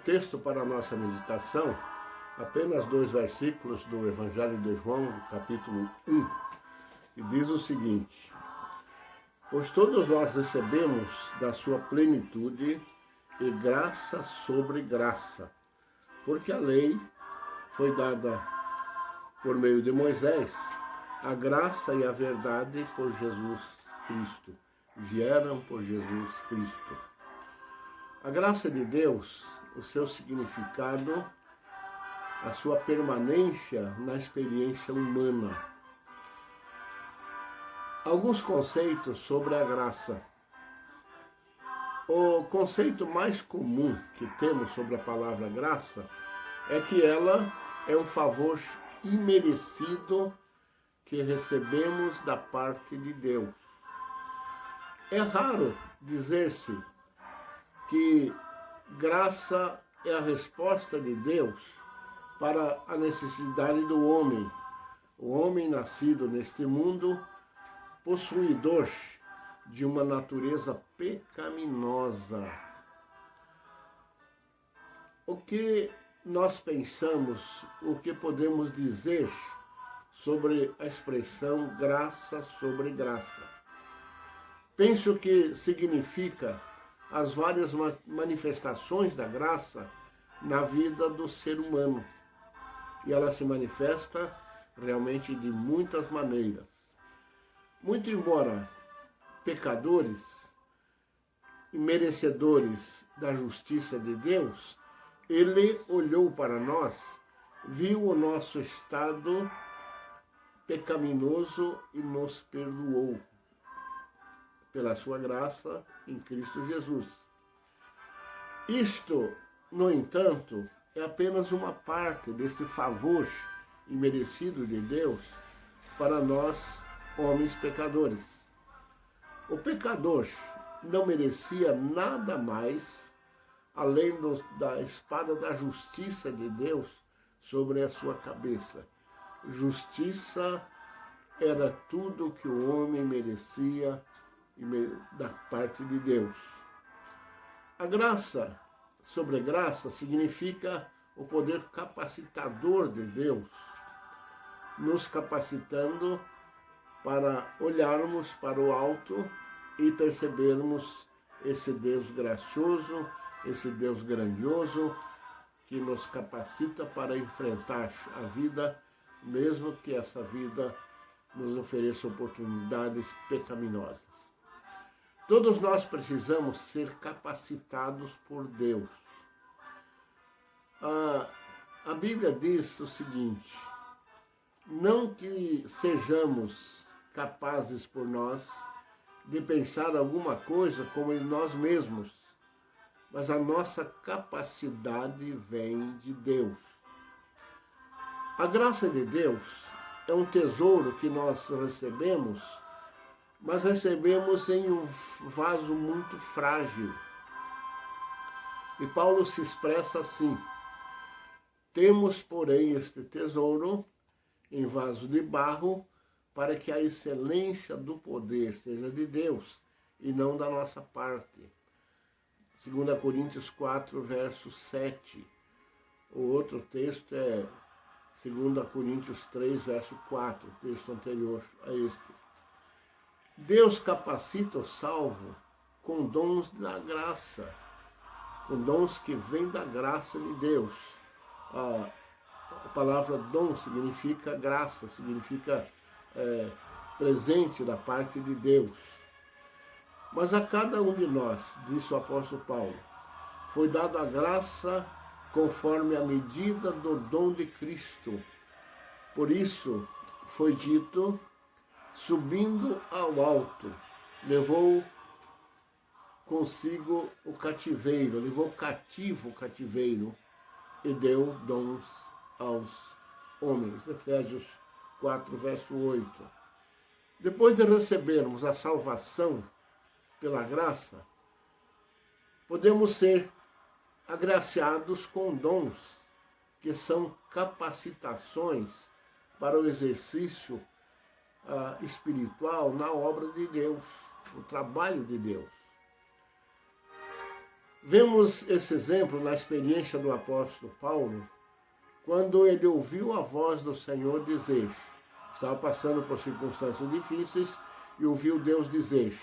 texto para a nossa meditação, apenas 2 versículos do Evangelho de João, capítulo 1, e diz o seguinte: pois todos nós recebemos da sua plenitude e graça sobre graça, porque a lei foi dada por meio de Moisés, a graça e a verdade por Jesus Cristo, vieram por Jesus Cristo. A graça de Deus, o seu significado, a sua permanência na experiência humana. Alguns conceitos sobre a graça. O conceito mais comum que temos sobre a palavra graça é que ela é um favor imerecido que recebemos da parte de Deus. É raro dizer-se que graça é a resposta de Deus para a necessidade do homem. O homem nascido neste mundo, possuidor de uma natureza pecaminosa. O que nós pensamos, o que podemos dizer sobre a expressão graça sobre graça? Penso que significa as várias manifestações da graça na vida do ser humano. E ela se manifesta realmente de muitas maneiras. Muito embora pecadores e merecedores da justiça de Deus, Ele olhou para nós, viu o nosso estado pecaminoso e nos perdoou pela sua graça em Cristo Jesus. Isto, no entanto, é apenas uma parte desse favor imerecido de Deus para nós, homens pecadores. O pecador não merecia nada mais além da espada da justiça de Deus sobre a sua cabeça. Justiça era tudo que o homem merecia da parte de Deus. A graça sobre graça significa o poder capacitador de Deus, nos capacitando para olharmos para o alto e percebermos esse Deus gracioso, esse Deus grandioso, que nos capacita para enfrentar a vida, mesmo que essa vida nos ofereça oportunidades pecaminosas. Todos nós precisamos ser capacitados por Deus. A Bíblia diz o seguinte: não que sejamos capazes por nós de pensar alguma coisa como em nós mesmos, mas a nossa capacidade vem de Deus. A graça de Deus é um tesouro que nós recebemos, mas recebemos em um vaso muito frágil. E Paulo se expressa assim: temos, porém, este tesouro em vaso de barro, para que a excelência do poder seja de Deus e não da nossa parte. 2 Coríntios 4, verso 7. O outro texto é 2 Coríntios 3, verso 4, texto anterior a este. Deus capacita o salvo com dons da graça, com dons que vêm da graça de Deus. A palavra dom significa graça, significa presente da parte de Deus. Mas a cada um de nós, disse o apóstolo Paulo, foi dado a graça conforme a medida do dom de Cristo. Por isso foi dito: subindo ao alto, levou consigo o cativeiro, levou cativo o cativeiro e deu dons aos homens. Efésios 4, verso 8. Depois de recebermos a salvação pela graça, podemos ser agraciados com dons, que são capacitações para o exercício espiritual na obra de Deus, o trabalho de Deus. Vemos esse exemplo na experiência do apóstolo Paulo, quando ele ouviu a voz do Senhor dizer, estava passando por circunstâncias difíceis e ouviu Deus dizer,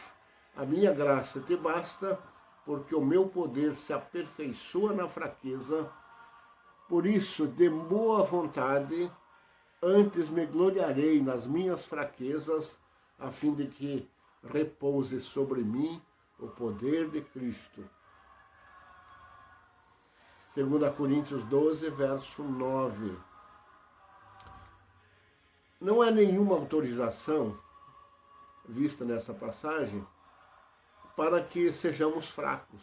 a minha graça te basta, porque o meu poder se aperfeiçoa na fraqueza, por isso, de boa vontade, antes me gloriarei nas minhas fraquezas, a fim de que repouse sobre mim o poder de Cristo. 2 Coríntios 12, verso 9. Não há nenhuma autorização vista nessa passagem para que sejamos fracos.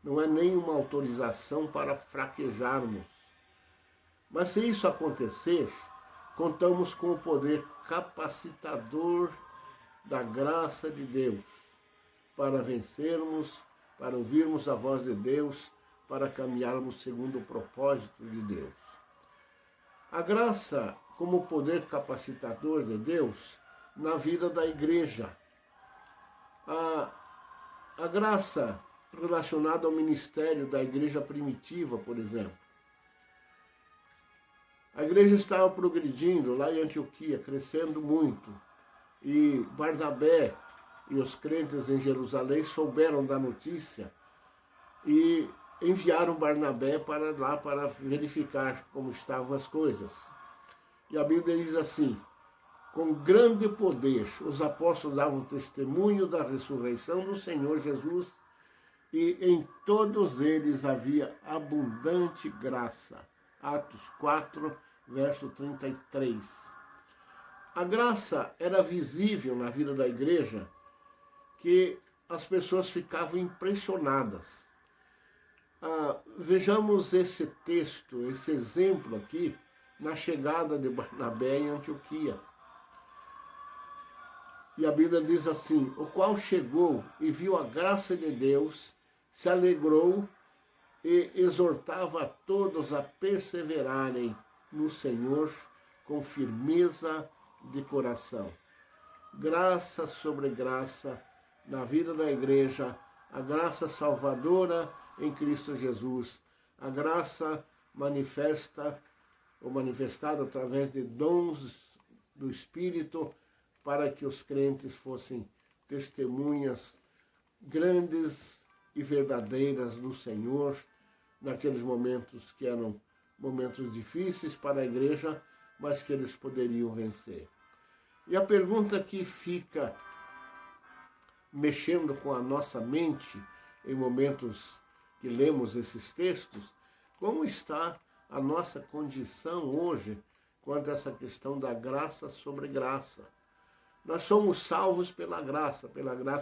Não há nenhuma autorização para fraquejarmos. Mas se isso acontecer, contamos com o poder capacitador da graça de Deus para vencermos, para ouvirmos a voz de Deus, para caminharmos segundo o propósito de Deus. A graça como poder capacitador de Deus na vida da igreja. A graça relacionada ao ministério da igreja primitiva, por exemplo. A igreja estava progredindo lá em Antioquia, crescendo muito. E Barnabé e os crentes em Jerusalém souberam da notícia e enviaram Barnabé para lá para verificar como estavam as coisas. E a Bíblia diz assim, com grande poder os apóstolos davam testemunho da ressurreição do Senhor Jesus e em todos eles havia abundante graça. Atos 4, verso 33. A graça era visível na vida da igreja, que as pessoas ficavam impressionadas. Vejamos esse texto, esse exemplo aqui, na chegada de Barnabé em Antioquia. E a Bíblia diz assim, o qual chegou e viu a graça de Deus, se alegrou e exortava a todos a perseverarem no Senhor com firmeza de coração. Graça sobre graça na vida da igreja, a graça salvadora em Cristo Jesus, a graça manifesta ou manifestada através de dons do Espírito para que os crentes fossem testemunhas grandes e verdadeiras do Senhor naqueles momentos que eram momentos difíceis para a igreja, mas que eles poderiam vencer. E a pergunta que fica mexendo com a nossa mente em momentos que lemos esses textos, como está a nossa condição hoje quanto a essa questão da graça sobre graça? Nós somos salvos pela graça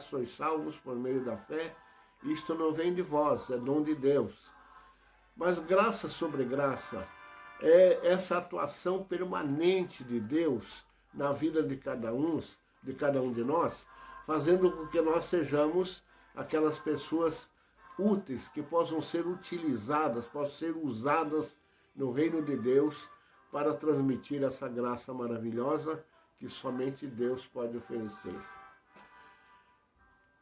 sois salvos por meio da fé, isto não vem de vós, é dom de Deus. Mas graça sobre graça é essa atuação permanente de Deus na vida de cada um de nós, fazendo com que nós sejamos aquelas pessoas úteis, que possam ser utilizadas, possam ser usadas no reino de Deus para transmitir essa graça maravilhosa que somente Deus pode oferecer.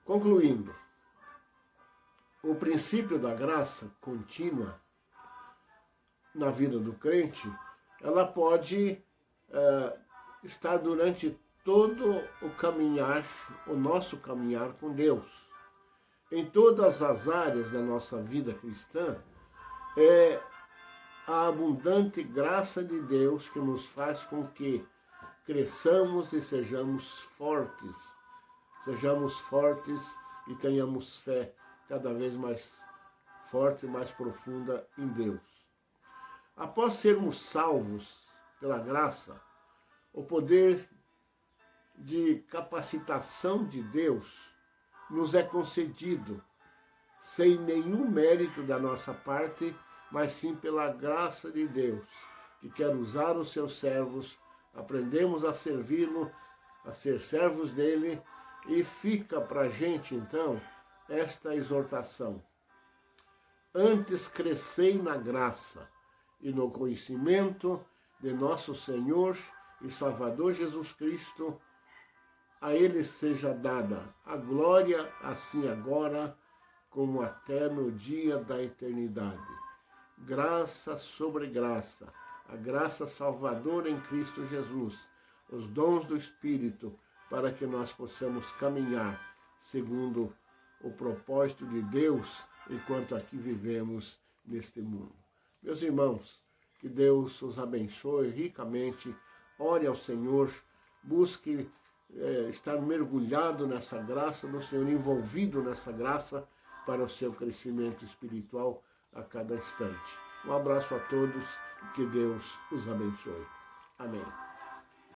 Concluindo, o princípio da graça contínua na vida do crente, ela pode estar durante todo o caminhar, o nosso caminhar com Deus. Em todas as áreas da nossa vida cristã, é a abundante graça de Deus que nos faz com que cresçamos e sejamos fortes e tenhamos fé cada vez mais forte e mais profunda em Deus. Após sermos salvos pela graça, o poder de capacitação de Deus nos é concedido, sem nenhum mérito da nossa parte, mas sim pela graça de Deus, que quer usar os seus servos. Aprendemos a servi-lo, a ser servos dele, e fica para a gente, então, esta exortação. Antes crescei na graça e no conhecimento de nosso Senhor e Salvador Jesus Cristo. A ele seja dada a glória, assim agora, como até no dia da eternidade. Graça sobre graça, a graça salvadora em Cristo Jesus, os dons do Espírito, para que nós possamos caminhar segundo o propósito de Deus enquanto aqui vivemos neste mundo. Meus irmãos, que Deus os abençoe ricamente, ore ao Senhor, busque estar mergulhado nessa graça do Senhor, envolvido nessa graça para o seu crescimento espiritual a cada instante. Um abraço a todos, que Deus os abençoe. Amém.